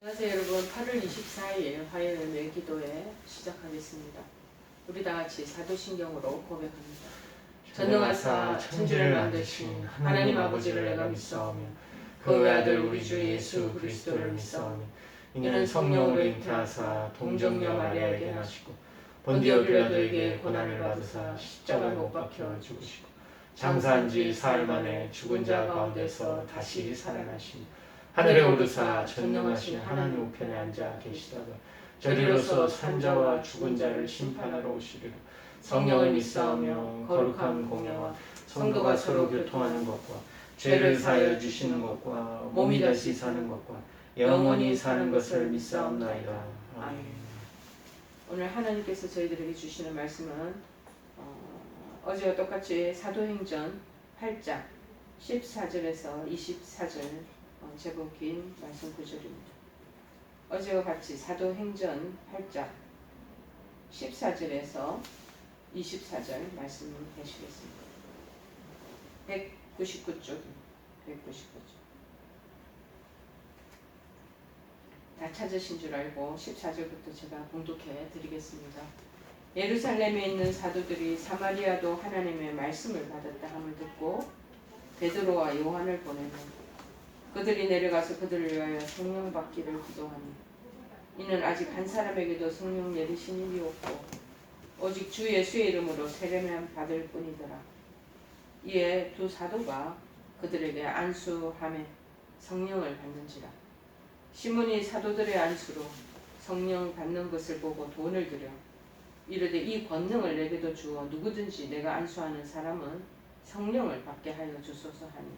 안녕하세요 여러분. 8월 24일 화요일 내 기도회 시작하겠습니다. 우리 다같이 사도신경으로 고백합니다. 전능하사 천지를 만드신 하나님 아버지를 내가 믿사오며 그 아들 우리 주 예수 그리스도를 믿사오며 이는 성령으로 잉태하사 동정녀 마리아에게 나시고 본디오 빌라도에게 고난을 받으사 십자가 못 박혀 죽으시고 장사한 지 사흘 만에 죽은 자 가운데서 다시 살아나시니 하늘에 오르사 전능하신 하나님 우편에 앉아 계시다가 저리로서 산자와 죽은 자를 심판하러 오시리라. 성령을 믿사오며 거룩한 공예와 성도가 서로 교통하는 것과 죄를 사하여 주시는 것과 몸이 다시 사는 것과 영원히 사는 것을 믿사옵나이다. 아멘. 오늘 하나님께서 저희들에게 주시는 말씀은 어제와 똑같이 사도행전 8장 14절에서 24절 제법 긴 말씀 구절입니다. 어제와 같이 사도행전 8장 14절에서 24절 말씀 해주시겠습니다. 199쪽 199쪽 다 찾으신 줄 알고 14절부터 제가 봉독해 드리겠습니다. 예루살렘에 있는 사도들이 사마리아도 하나님의 말씀을 받았다 함을 듣고 베드로와 요한을 보내며 그들이 내려가서 그들을 위하여 성령 받기를 기도하니 이는 아직 한 사람에게도 성령 내리신 일이 없고 오직 주 예수의 이름으로 세례만 받을 뿐이더라. 이에 두 사도가 그들에게 안수하며 성령을 받는지라. 시몬이 사도들의 안수로 성령 받는 것을 보고 돈을 들여 이르되 이 권능을 내게도 주어 누구든지 내가 안수하는 사람은 성령을 받게 하여 주소서 하니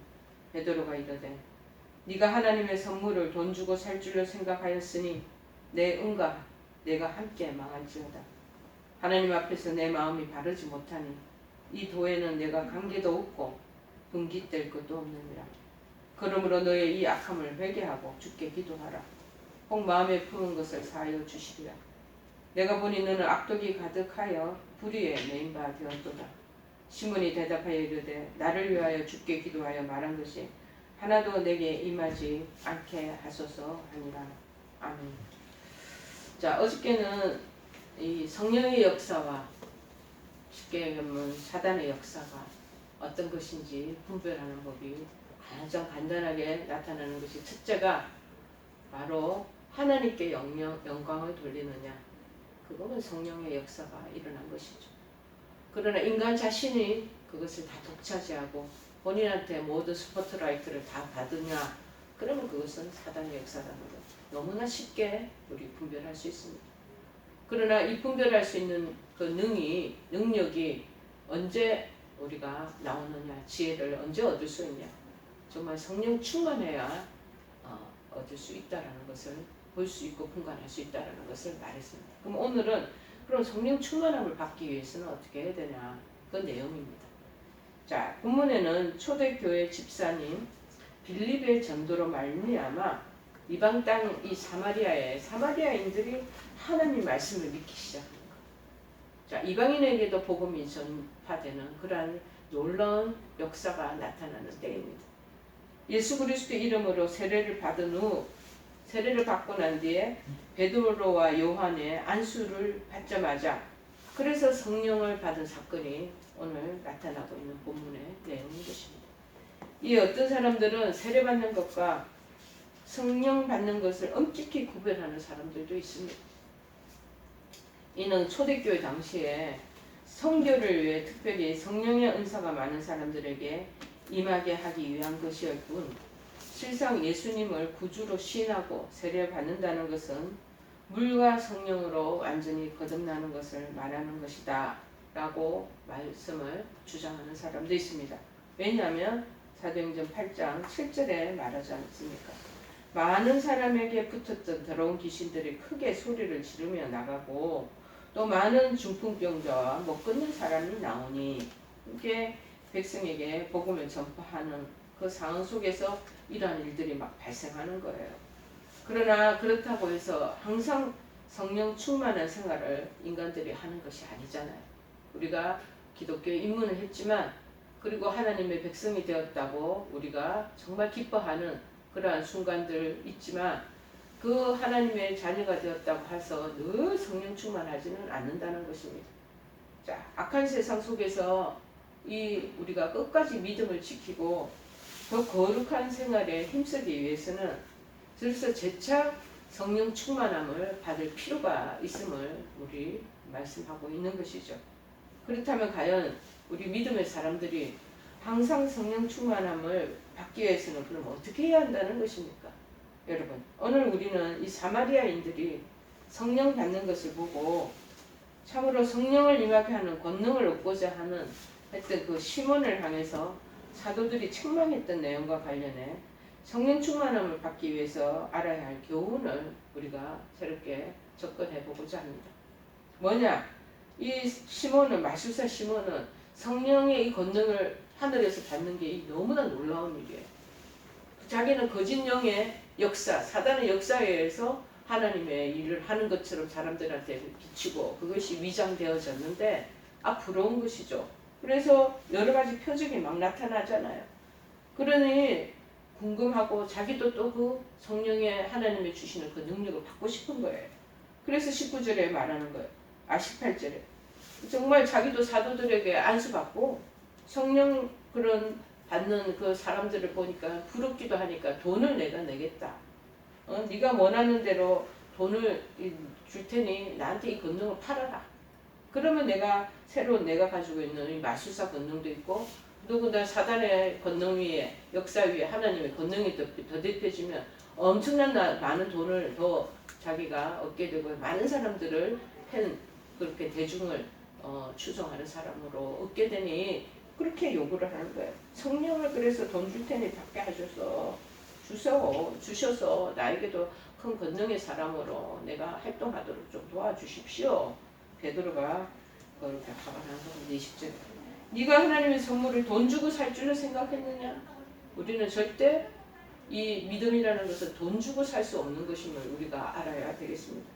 베드로가 이르되 네가 하나님의 선물을 돈 주고 살 줄로 생각하였으니 내 은과 내가 함께 망할지어다. 하나님 앞에서 내 마음이 바르지 못하니 이 도에는 내가 관계도 없고 분깃될 것도 없느니라. 그러므로 너의 이 악함을 회개하고 주께 기도하라. 혹 마음에 품은 것을 사하여 주시리라. 내가 보니 너는 악독이 가득하여 불의에 매인 바 되었도다. 시몬이 대답하여 이르되 나를 위하여 주께 기도하여 말한 것이 하나도 내게 임하지 않게 하소서 하니라. 아멘. 자, 어저께는 이 성령의 역사와 쉽게 얘기하면 사단의 역사가 어떤 것인지 분별하는 법이 가장 간단하게 나타나는 것이 첫째가 바로 하나님께 영광을 돌리느냐. 그거는 성령의 역사가 일어난 것이죠. 그러나 인간 자신이 그것을 다 독차지하고 본인한테 모든 스포트라이트를 다 받으냐, 그러면 그것은 사단의 역사라는 것 너무나 쉽게 우리 분별할 수 있습니다. 그러나 이 분별할 수 있는 그 능력이 언제 우리가 나오느냐, 지혜를 언제 얻을 수 있냐, 정말 성령 충만해야 얻을 수 있다라는 것을 볼 수 있고 분간할 수 있다라는 것을 말했습니다. 그럼 오늘은 그럼 성령 충만함을 받기 위해서는 어떻게 해야 되냐, 그 내용입니다. 자, 본문에는 초대교회 집사님 빌립의 전도로 말미암아 이방 땅 이 사마리아인들이 하나님 말씀을 믿기 시작합니다. 자, 이방인에게도 복음이 전파되는 그러한 놀라운 역사가 나타나는 때입니다. 예수 그리스도 이름으로 세례를 받고 난 뒤에 베드로와 요한의 안수를 받자마자 그래서 성령을 받은 사건이 오늘 나타나고 있는 본문의 내용인 것입니다. 이 어떤 사람들은 세례받는 것과 성령 받는 것을 엄격히 구별하는 사람들도 있습니다. 이는 초대교회 당시에 성교를 위해 특별히 성령의 은사가 많은 사람들에게 임하게 하기 위한 것이었 뿐 실상 예수님을 구주로 시인하고 세례받는다는 것은 물과 성령으로 완전히 거듭나는 것을 말하는 것이다 라고 말씀을 주장하는 사람도 있습니다. 왜냐하면 사도행전 8장 7절에 말하지 않습니까? 많은 사람에게 붙었던 더러운 귀신들이 크게 소리를 지르며 나가고 또 많은 중풍병자와 못 걷는 사람이 나오니 이게 백성에게 복음을 전파하는 그 상황 속에서 이러한 일들이 막 발생하는 거예요. 그러나 그렇다고 해서 항상 성령 충만한 생활을 인간들이 하는 것이 아니잖아요. 우리가 기독교에 입문을 했지만 그리고 하나님의 백성이 되었다고 우리가 정말 기뻐하는 그러한 순간들 있지만 그 하나님의 자녀가 되었다고 해서 늘 성령 충만하지는 않는다는 것입니다. 자, 악한 세상 속에서 우리가 끝까지 믿음을 지키고 더 거룩한 생활에 힘쓰기 위해서는 그래서 재차 성령 충만함을 받을 필요가 있음을 우리 말씀하고 있는 것이죠. 그렇다면 과연 우리 믿음의 사람들이 항상 성령 충만함을 받기 위해서는 그럼 어떻게 해야 한다는 것입니까? 여러분, 오늘 우리는 이 사마리아인들이 성령 받는 것을 보고 참으로 성령을 임하게 하는 권능을 얻고자 하는 했던 그 시몬을 향해서 사도들이 책망했던 내용과 관련해 성령 충만함을 받기 위해서 알아야 할 교훈을 우리가 새롭게 접근해 보고자 합니다. 뭐냐? 이 시몬은, 마술사 시몬은 성령의 이 권능을 하늘에서 받는 게 너무나 놀라운 일이에요. 자기는 거짓 영의 역사, 사단의 역사에 의해서 하나님의 일을 하는 것처럼 사람들한테 비치고 그것이 위장되어졌는데 부러운 것이죠. 그래서 여러 가지 표적이 막 나타나잖아요. 그러니 궁금하고 자기도 또 그 성령의 하나님의 주시는 그 능력을 받고 싶은 거예요. 그래서 19절에 말하는 거예요. 18절에. 정말 자기도 사도들에게 안수받고 성령 그런 받는 그 사람들을 보니까 부럽기도 하니까 돈을 내가 내겠다. 네가 원하는 대로 돈을 줄 테니 나한테 이 권능을 팔아라. 그러면 내가 새로운 내가 가지고 있는 이 마술사 권능도 있고 누구나 사단의 권능 위에 역사 위에 하나님의 권능이 더 대표지면 엄청난 많은 돈을 더 자기가 얻게 되고 많은 사람들을 그렇게 대중을 추종하는 사람으로 얻게 되니 그렇게 요구를 하는 거예요. 성령을 그래서 돈 줄 테니 받게 하셔서 주셔서 나에게도 큰 권능의 사람으로 내가 활동하도록 좀 도와주십시오. 베드로가 그렇게 하는 20절. 네가 하나님의 선물을 돈 주고 살 줄을 생각했느냐? 우리는 절대 이 믿음이라는 것은 돈 주고 살 수 없는 것임을 우리가 알아야 되겠습니다.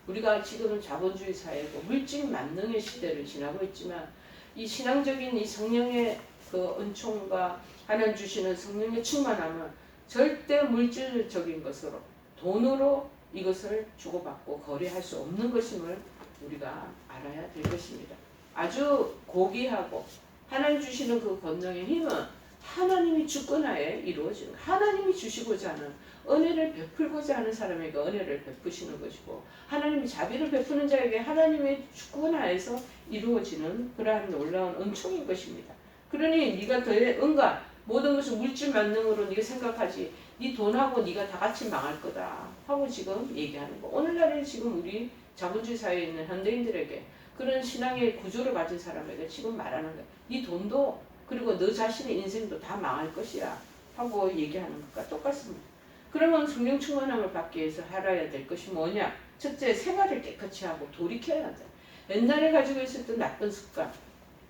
우리가 지금은 자본주의 사회고 물질 만능의 시대를 지나고 있지만 이 신앙적인 이 성령의 그 은총과 하나님 주시는 성령의 충만함은 절대 물질적인 것으로 돈으로 이것을 주고받고 거래할 수 없는 것임을 우리가 알아야 될 것입니다. 아주 고귀하고 하나님 주시는 그 권능의 힘은 하나님이 주권하에 이루어지는 하나님이 주시고자 하는 은혜를 베풀고자 하는 사람에게 은혜를 베푸시는 것이고 하나님이 자비를 베푸는 자에게 하나님의 주권하에서 이루어지는 그러한 놀라운 은총인 것입니다. 그러니 네가 응가 모든 것을 물질 만능으로 네가 생각하지 네 돈하고 네가 다 같이 망할 거다 하고 지금 얘기하는 거. 오늘날에 지금 우리 자본주의 사회에 있는 현대인들에게 그런 신앙의 구조를 가진 사람에게 지금 말하는 거야. 네 돈도 그리고 너 자신의 인생도 다 망할 것이야 하고 얘기하는 것과 똑같습니다. 그러면 성령 충만함을 받기 위해서 알아야 될 것이 뭐냐? 첫째, 생활을 깨끗이 하고 돌이켜야 한다. 옛날에 가지고 있었던 나쁜 습관,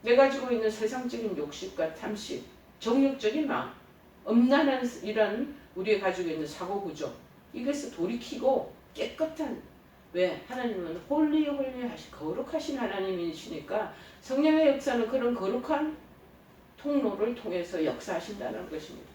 내가 가지고 있는 세상적인 욕심과 탐심, 정욕적인 마음, 엄난한 이런 우리가 가지고 있는 사고구조, 이것을 돌이키고 깨끗한 왜? 하나님은 홀리하신 거룩하신 하나님이시니까 성령의 역사는 그런 거룩한 통로를 통해서 역사하신다는 것입니다.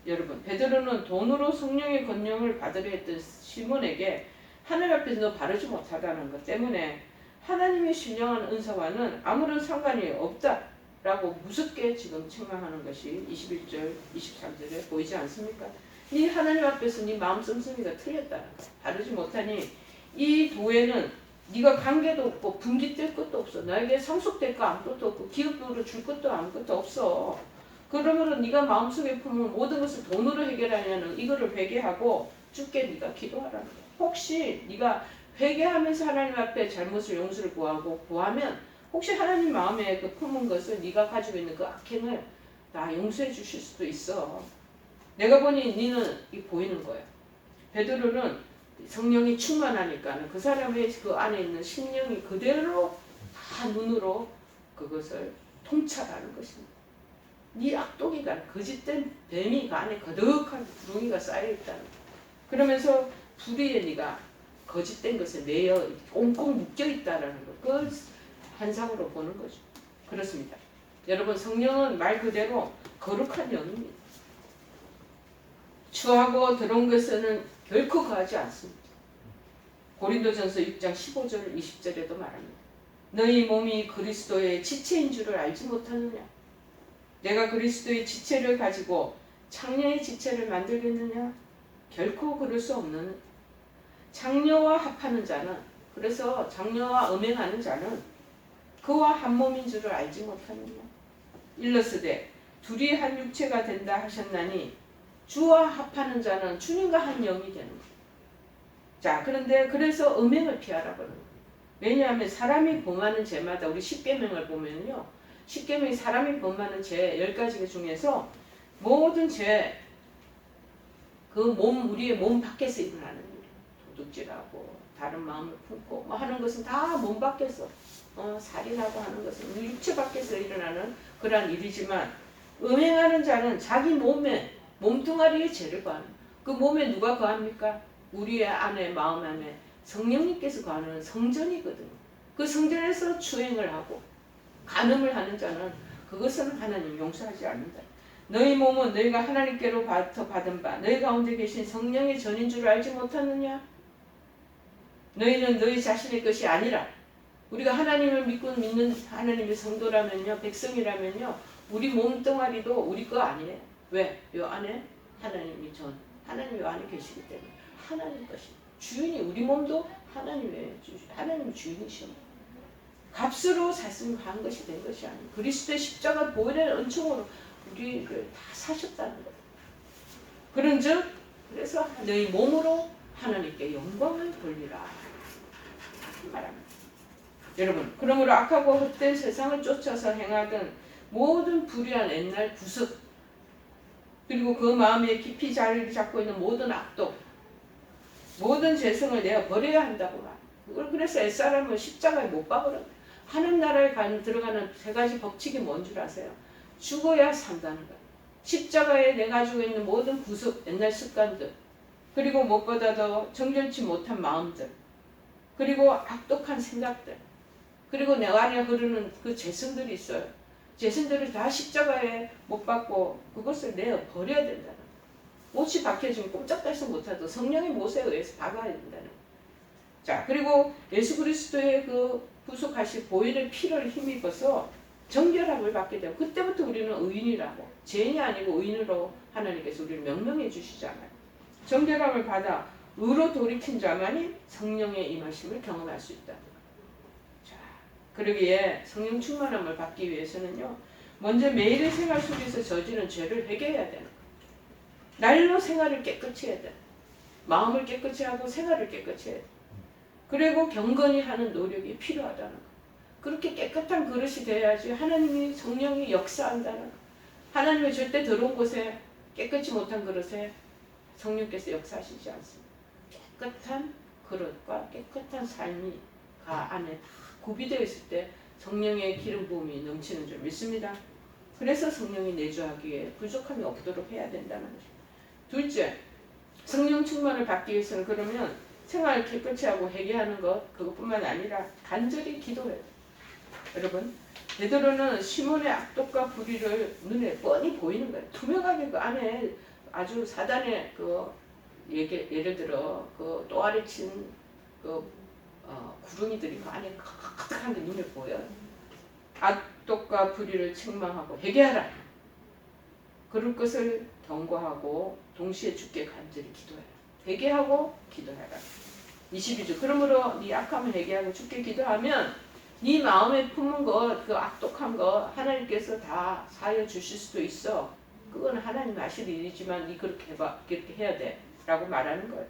여러분, 베드로는 돈으로 성령의 권능을 받으려 했던 시몬에게 하나님 앞에서 너 바르지 못하다는 것 때문에 하나님의 신령한 은사와는 아무런 상관이 없다라고 무섭게 지금 책망하는 것이 21절, 23절에 보이지 않습니까? 네 하나님 앞에서 네 마음 씀씀이가 틀렸다는 것. 바르지 못하니 이 도에는 네가 관계도 없고 분깃될 것도 없어. 나에게 상속될 거 아무것도 없고 기업으로 줄 것도 아무것도 없어. 그러므로 네가 마음속에 품은 모든 것을 돈으로 해결하냐는 이거를 회개하고 주께 네가 기도하라는 거야. 혹시 네가 회개하면서 하나님 앞에 잘못을 용서를 구하면 혹시 하나님 마음에 그 품은 것을 네가 가지고 있는 그 악행을 다 용서해 주실 수도 있어. 내가 보니 너는 보이는 거야. 베드로는 성령이 충만하니까 그 사람의 그 안에 있는 심령이 그대로 다 눈으로 그것을 통찰하는 것입니다. 네 악독이가 거짓된 뱀이 그 안에 거덕한 구덩이가 쌓여있다는 거야. 그러면서 불의에 네가 거짓된 것에 매여 꽁꽁 묶여있다는 것. 그걸 환상으로 보는 거죠. 그렇습니다. 여러분, 성령은 말 그대로 거룩한 영입니다. 추하고 더러운 것은 결코 거하지 않습니다. 고린도전서 6장 15절 20절에도 말합니다. 너희 몸이 그리스도의 지체인 줄을 알지 못하느냐? 내가 그리스도의 지체를 가지고 창녀의 지체를 만들겠느냐? 결코 그럴 수 없는 장녀와 합하는 자는, 그래서 장녀와 음행하는 자는 그와 한 몸인 줄을 알지 못하느냐? 일러스되 둘이 한 육체가 된다 하셨나니 주와 합하는 자는 주님과 한 영이 되는 거예요. 자, 그런데 그래서 음행을 피하라 그러는 거예요. 왜냐하면 사람이 범하는 죄마다, 우리 십계명을 보면요, 십계명이 사람이 범하는 죄 10가지 중에서 모든 죄, 우리의 몸 밖에서 일어나는 일, 도둑질하고 다른 마음을 품고 뭐 하는 것은 다 몸 밖에서, 살인하고 하는 것은 우리 육체 밖에서 일어나는 그러한 일이지만, 음행하는 자는 자기 몸뚱아리에 죄를 거하는, 그 몸에 누가 거합니까? 우리의 안에, 마음 안에 성령님께서 거하는 성전이거든요. 그 성전에서 추행을 하고 간음을 하는 자는 그것은 하나님 용서하지 않는다. 너희 몸은 너희가 하나님께로부터 받은 바 너희 가운데 계신 성령의 전인 줄 알지 못하느냐? 너희는 너희 자신의 것이 아니라, 우리가 하나님을 믿는 하나님의 성도라면요, 백성이라면요, 우리 몸뚱아리도 우리 거 아니에요. 왜? 요 안에 하나님이 요 안에 계시기 때문에 하나님 것이 주인이, 우리 몸도 하나님의 주인이셔. 값으로 샀으면 한 것이 된 것이 아니에요. 그리스도의 십자가 보혈의 은총으로 우리를 다 사셨다는 거예요. 그런즉 그래서 너희 몸으로 하나님께 영광을 돌리라 말합니다. 여러분, 그러므로 악하고 헛된 세상을 쫓아서 행하던 모든 불의한 옛날 구습, 그리고 그 마음에 깊이 자리를 잡고 있는 모든 악독, 모든 죄성을 내어 버려야 한다고 말. 그걸 그래서 옛사람을 십자가에 못 박으라. 하늘 나라에 들어가는 3가지 법칙이 뭔 줄 아세요? 죽어야 산다는 거예요. 십자가에 내가 가지고 있는 모든 구습, 옛날 습관들, 그리고 무엇보다도 정결치 못한 마음들, 그리고 악독한 생각들, 그리고 내 안에 흐르는 그 죄성들이 있어요. 죄성들을 다 십자가에 못 박고 그것을 내어 버려야 된다는 거예요. 못이 박혀지면 꼼짝달싹 못하도 성령의 못에 의해서 박아야 된다는 거예요. 자, 그리고 예수 그리스도의 그 구속하신 보혈의 피를 힘입어서 정결함을 받게 되고, 그때부터 우리는 의인이라고, 죄인이 아니고 의인으로 하나님께서 우리를 명명해 주시잖아요. 정결함을 받아 의로 돌이킨 자만이 성령의 임하심을 경험할 수 있다. 자, 그러기에 성령 충만함을 받기 위해서는요, 먼저 매일의 생활 속에서 저지른 죄를 회개해야 되는 거예요. 날로 생활을 깨끗이 해야 돼. 마음을 깨끗이 하고 생활을 깨끗이 해야 돼. 그리고 경건히 하는 노력이 필요하다는 거. 그렇게 깨끗한 그릇이 돼야지 하나님이, 성령이 역사한다는 거. 하나님의 절대 더러운 곳에, 깨끗이 못한 그릇에 성령께서 역사하시지 않습니다. 깨끗한 그릇과 깨끗한 삶이 안에 구비되어 있을 때 성령의 기름 부음이 넘치는 줄 믿습니다. 그래서 성령이 내주하기에 부족함이 없도록 해야 된다는 것입니다. 둘째, 성령 충만을 받기 위해서는 그러면 생활을 깨끗이 하고 회개하는 것, 그것뿐만 아니라 간절히 기도해요. 여러분, 베드로는 시몬의 악독과 불의를 눈에 뻔히 보이는 거예요. 투명하게 그 안에 아주 사단의 예를 들어 그 또아리 친 구름이들이 그 안에 가득한 게 눈에 보여요. 악독과 불의를 책망하고 회개하라. 그럴 것을 경고하고 동시에 주께 간절히 기도해라. 회개하고 기도해라. 22절. 그러므로 네 악함을 회개하고 주께 기도하면 네 마음에 품은 것, 그 악독한 것 하나님께서 다 사여 주실 수도 있어. 그건 하나님 아실 일이지만 네 그렇게 해봐, 그렇게 해야 돼 라고 말하는 거예요.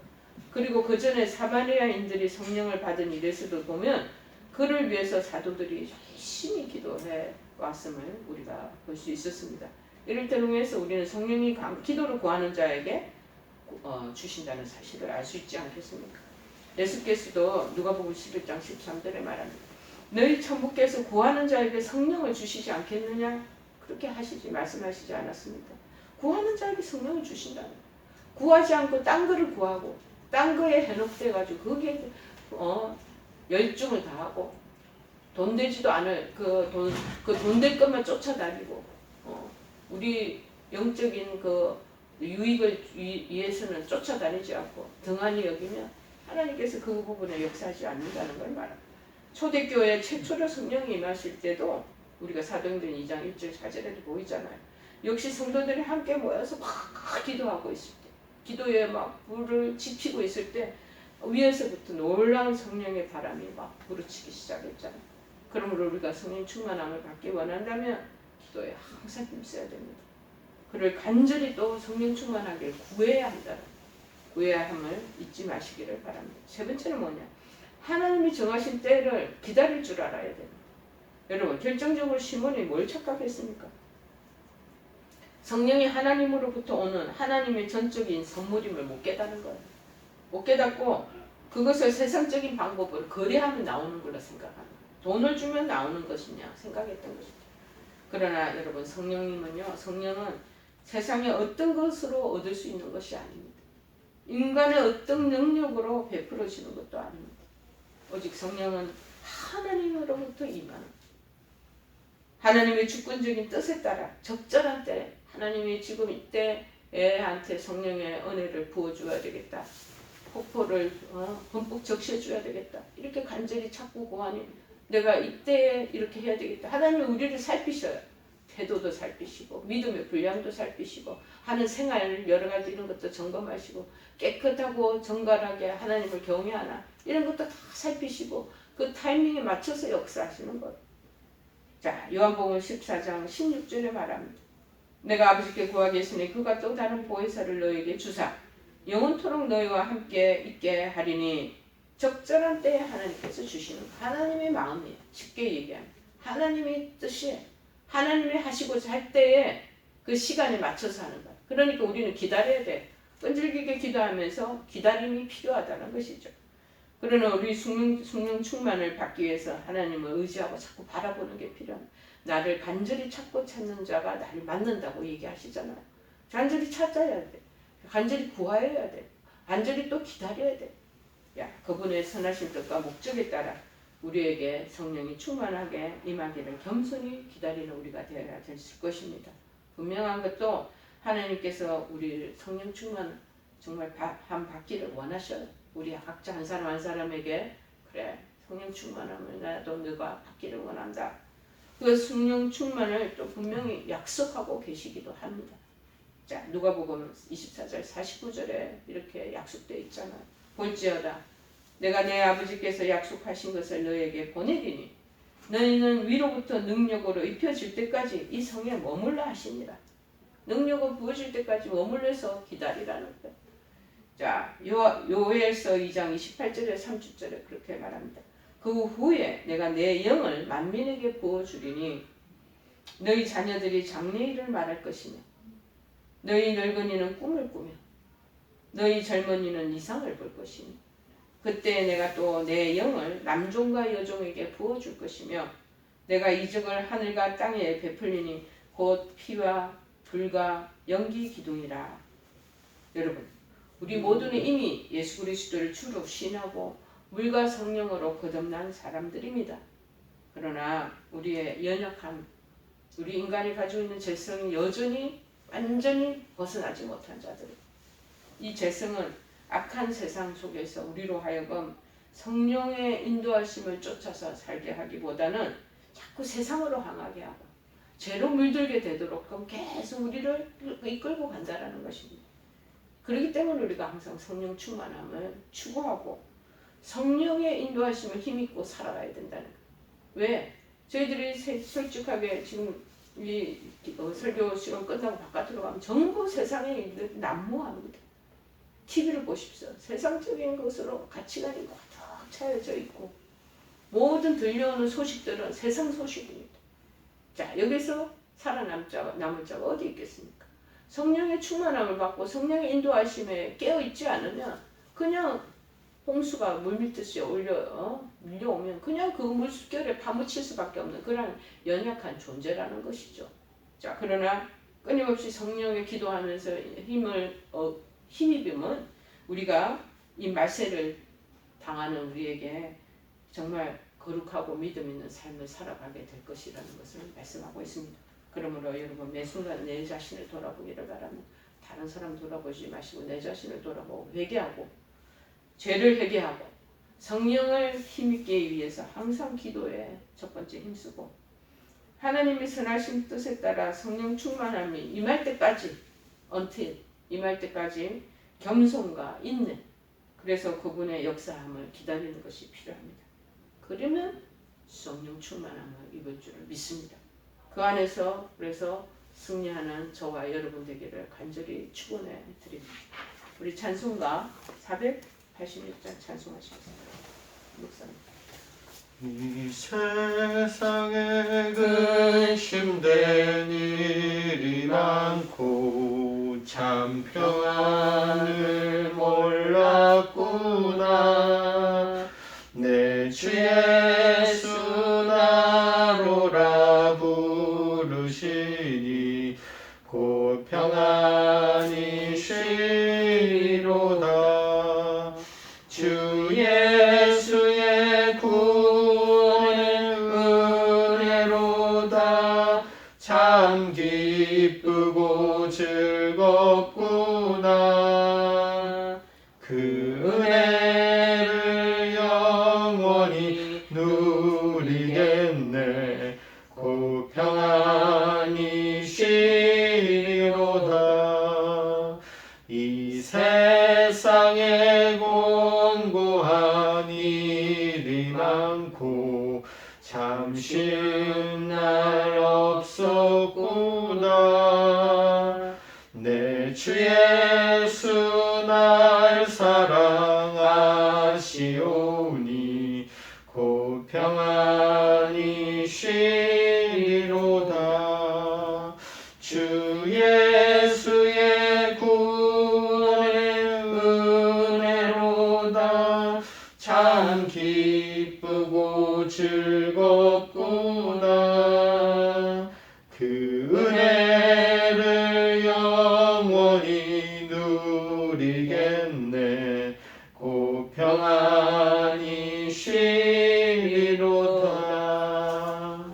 그리고 그 전에 사마리아인들이 성령을 받은 일에서도 보면 그를 위해서 사도들이 열심히 기도해 왔음을 우리가 볼 수 있었습니다. 이럴 때를 위해서 우리는 성령이 기도를 구하는 자에게 주신다는 사실을 알 수 있지 않겠습니까? 예수께서도 누가복음 11장 13절에 말합니다. 너희 천부께서 구하는 자에게 성령을 주시지 않겠느냐? 그렇게 말씀하시지 않았습니까? 구하는 자에게 성령을 주신다는 거예요. 구하지 않고 딴 거를 구하고 딴 거에 현혹돼가지고 거기에 열중을 다하고 돈 되지도 않을 돈 될 것만 쫓아다니고 우리 영적인 유익을 위해서는 쫓아다니지 않고 등한히 여기면 하나님께서 그 부분에 역사하지 않는다는 걸 말합니다. 초대교회 최초로 성령이 임하실 때도 우리가 사도행전 2장 1절 4절에도 보이잖아요. 역시 성도들이 함께 모여서 막 기도하고 있을 때, 기도에 막 불을 지피고 있을 때 위에서부터 놀라운 성령의 바람이 막 부르치기 시작했잖아요. 그러므로 우리가 성령 충만함을 받기 원한다면 기도에 항상 힘써야 됩니다. 그를 간절히 또 성령 충만하길 구해야 한다. 구해야 함을 잊지 마시기를 바랍니다. 세 번째는 뭐냐? 하나님이 정하신 때를 기다릴 줄 알아야 됩니다. 여러분, 결정적으로 시몬이 뭘 착각했습니까? 성령이 하나님으로부터 오는 하나님의 전적인 선물임을 못 깨달은 거예요. 못 깨닫고 그것을 세상적인 방법으로 거래하면 나오는 걸로 생각합니다. 돈을 주면 나오는 것이냐 생각했던 것입니다. 그러나 여러분, 성령님은요, 성령은 세상의 어떤 것으로 얻을 수 있는 것이 아닙니다. 인간의 어떤 능력으로 베풀어지는 것도 아닙니다. 오직 성령은 하나님으로부터 임하는, 하나님의 주권적인 뜻에 따라 적절한 때에 하나님이 지금 이때 애한테 성령의 은혜를 부어줘야 되겠다. 폭포를 흠뻑 적셔줘야 되겠다. 이렇게 간절히 찾고 구하니 내가 이때에 이렇게 해야 되겠다. 하나님은 우리를 살피셔요. 태도도 살피시고 믿음의 분량도 살피시고 하는 생활 여러 가지 이런 것도 점검하시고 깨끗하고 정갈하게 하나님을 경외하나 이런 것도 다 살피시고 그 타이밍에 맞춰서 역사하시는 거예요. 자, 요한복음 14장 16절에 말합니다. 내가 아버지께 구하겠으니 그가 또 다른 보혜사를 너에게 주사 영원토록 너희와 함께 있게 하리니 적절한 때에 하나님께서 주시는 하나님의 마음이에요. 쉽게 얘기하면 하나님의 뜻이에요. 하나님이 하시고자 할 때에 그 시간에 맞춰서 하는 거예요. 그러니까 우리는 기다려야 돼. 끈질기게 기도하면서 기다림이 필요하다는 것이죠. 그러나 우리 성령 충만을 받기 위해서 하나님을 의지하고 자꾸 바라보는 게 필요합니다. 나를 간절히 찾고 찾는 자가 나를 만난다고 얘기하시잖아요. 간절히 찾아야 돼. 간절히 구하여야 돼. 간절히 또 기다려야 돼. 야, 그분의 선하신 뜻과 목적에 따라 우리에게 성령이 충만하게 임하기를 겸손히 기다리는 우리가 되어야 될 것입니다. 분명한 것도 하나님께서 우리 성령 충만 정말 받기를 원하셔요. 우리 각자 한 사람 한 사람에게 그래, 성령 충만함을 나도 너가 받기를 원한다. 그 성령 충만을 또 분명히 약속하고 계시기도 합니다. 자, 누가복음 24절 49절에 이렇게 약속되어 있잖아요. 볼지어다 내가 내 아버지께서 약속하신 것을 너에게 보내리니 너희는 위로부터 능력으로 입혀질 때까지 이 성에 머물라 하십니다. 능력을 부어질 때까지 머물러서 기다리라는 거예요. 자, 요엘서 2장 28절에 30절에 그렇게 말합니다. 그 후에 내가 내 영을 만민에게 부어주리니 너희 자녀들이 장래일을 말할 것이며 너희 늙은이는 꿈을 꾸며 너희 젊은이는 이상을 볼 것이니 그때 내가 또 내 영을 남종과 여종에게 부어줄 것이며 내가 이적을 하늘과 땅에 베풀리니 곧 피와 불과 연기 기둥이라. 여러분, 우리 모두는 이미 예수 그리스도를 주로 신하고 물과 성령으로 거듭난 사람들입니다. 그러나 우리의 연약함, 우리 인간이 가지고 있는 죄성이 여전히 완전히 벗어나지 못한 자들. 이 죄성은 악한 세상 속에서 우리로 하여금 성령의 인도하심을 쫓아서 살게 하기보다는 자꾸 세상으로 향하게 하고 죄로 물들게 되도록 계속 우리를 이끌고 간다는 것입니다. 그렇기 때문에 우리가 항상 성령 충만함을 추구하고 성령의 인도하심을 힘입고 살아가야 된다는 거예요. 왜? 저희들이 솔직하게 지금 이 설교 시간 끝나고 바깥으로 가면 전부 세상의 일들이 난무합니다. TV를 보십시오. 세상적인 것으로 가치관이 가득 차여져 있고 모든 들려오는 소식들은 세상 소식입니다. 자, 여기서 살아남을 자가 어디 있겠습니까? 성령의 충만함을 받고 성령의 인도하심에 깨어있지 않으면 그냥 홍수가 물밀듯이 밀려오면 그냥 그 물결에 파묻힐 수밖에 없는 그런 연약한 존재라는 것이죠. 자, 그러나 끊임없이 성령에 기도하면서 힘입으면 우리가 이 말세를 당하는 우리에게 정말 거룩하고 믿음 있는 삶을 살아가게 될 것이라는 것을 말씀하고 있습니다. 그러므로 여러분 매 순간 내 자신을 돌아보기를 바랍니다. 다른 사람 돌아보지 마시고 내 자신을 돌아보고 회개하고 죄를 회개하고 성령을 힘있게 위해서 항상 기도에 첫 번째 힘쓰고 하나님의 선하신 뜻에 따라 성령 충만함이 임할 때까지 임할 때까지 겸손과 인내 그래서 그분의 역사함을 기다리는 것이 필요합니다. 그러면 성령 충만함을 입을 줄을 믿습니다. 그 안에서 그래서 승리하는 저와 여러분 되기를 간절히 축원해 드립니다. 우리 찬송가 486장 찬송하시겠습니다. 목사님. 이 세상에 근심된 일이 많고 참 평안을 몰랐구나. 내 주 예수 나로라 부르시니 곧 평안이 쉬리로다. 주 예수의 참 기쁘고 즐겁구나. 그 은혜를 영원히 누리겠네. 곧 평안이 쉬리로다. 이 세상에 곤고한 일이 많고 참 쉬운 날 없었구나. 내 주 예수 날 사랑하시오니 곧 평안이 쉬리로다. 주 예수의 구원의 은혜로다. 참 기쁘고 즐겁구나. 그 은혜를 영원히 누리겠네. 곧 평안이 쉬리로다.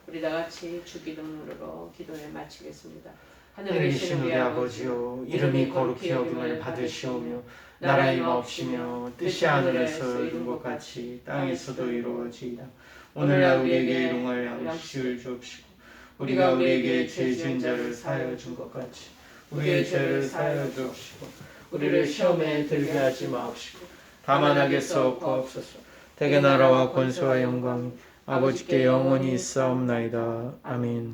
우리 다 같이 주기도문으로 기도를 마치겠습니다. 하늘에 계신 우리 아버지요, 이름이 거룩히 여김을 받으시오며 나라의 마옵시며 뜻이 하늘에서 이룬 것 같이 땅에서도 이루어지이다. 오늘날 우리에게 일용할 양식을 주옵시고 우리가 우리에게 죄 지은 자를 사하여 준 것 같이 우리의 죄를 사하여 주옵시고 우리를 시험에 들게 하지 마옵시고 다만 악에서 구하옵소서. 대개 나라와 권세와 영광이 아버지께 영원히 있사옵나이다. 아멘.